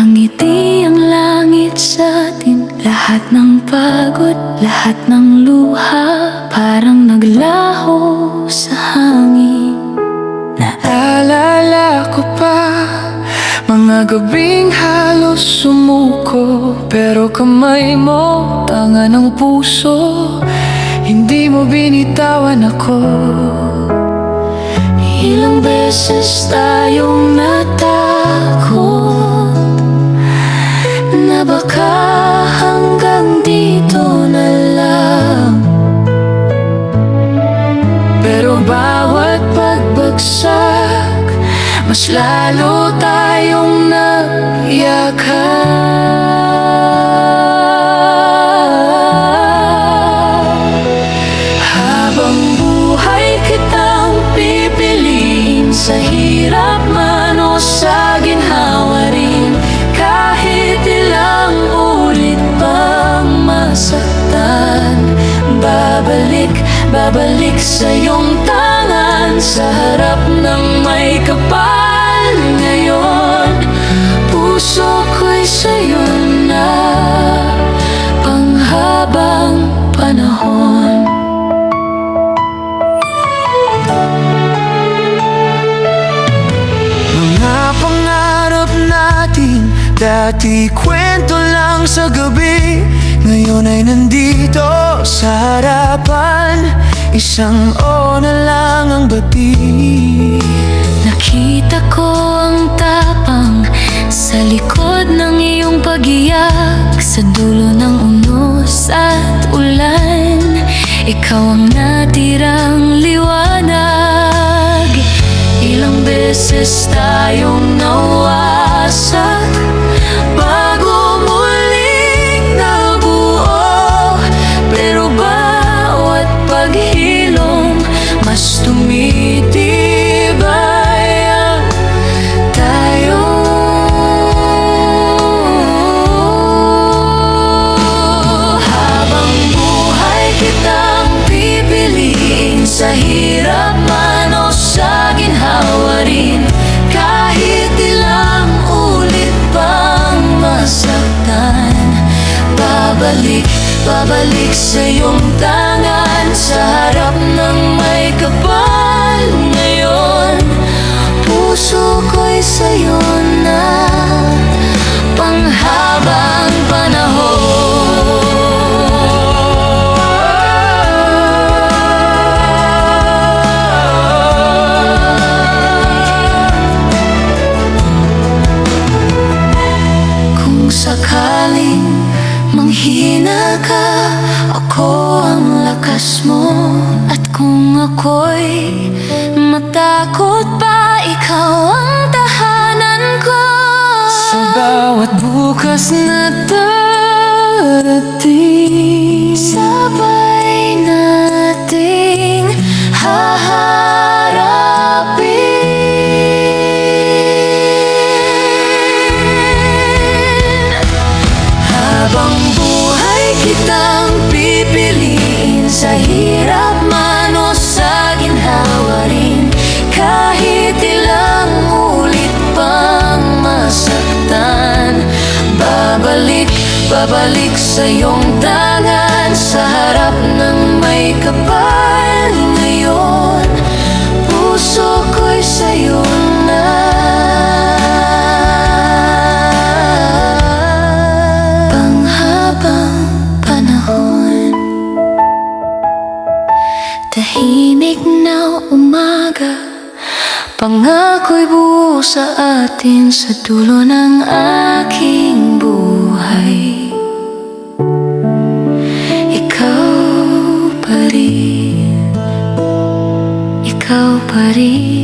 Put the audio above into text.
Nakangiti ang langit sa atin. Lahat ng pagod, lahat ng luha, parang naglaho sa hangin. Naalala ko pa mga gabing halos sumuko, pero kamay mo, tanga ng puso, hindi mo binitawan ako. Ilang beses tayong natakot na baka hanggang dito na lang, pero bawat pagbagsak, mas lalo tayong nagyakap. habang buhay kitang pipiliin, sa hirap man o sa ginhawa rin. Kahit ilang ulit pang masaktan, babalik sa iyong tangan, sa harap ng may kapal. Ngayon, puso ko'y sa'yo na, panghabang panahon. Mga pangarap natin, dati kwento lang sa gabi, ngayon ay nandito sa harapan. Isang o na lang ang bati. Nakita ko ang tapang sa likod ng iyong pag-iyak, sa dulo ng unos at ulan. Ikaw ang natirang liwanag. Ilang beses tayong nawasak bago muling nabuo, pero bawat paghilom mas tumitibay ang tayo. Habang buhay kitang pipiliin, sa hirap man o sa ginhawa rin. Kahit ilang ulit pang masaktan, babalik sa iyong tangan, sa harap ng may kapal. Ngayon, puso ko'y sa'yo na, panghabang panahon. Kung sakaling manghina ka, ako ang lakas mo. At kung ako'y matakot pa, ikaw ang tahanan ko. Sa bawat bukas na darating, sabay nating haharapin. Habang buhay kitang pipiliin, sa hirap man o sa ginhawa rin. Kahit ilang ulit pang masaktan, babalik sa iyong tangan, sa harap ng may kapal. Ngayon, puso ko'y sa'yo na, panghabang panahon. Tahimik na umaga, pangako'y buo sa atin, sa dulo ng aking buhay. Ikaw pa rin, ikaw pa rin.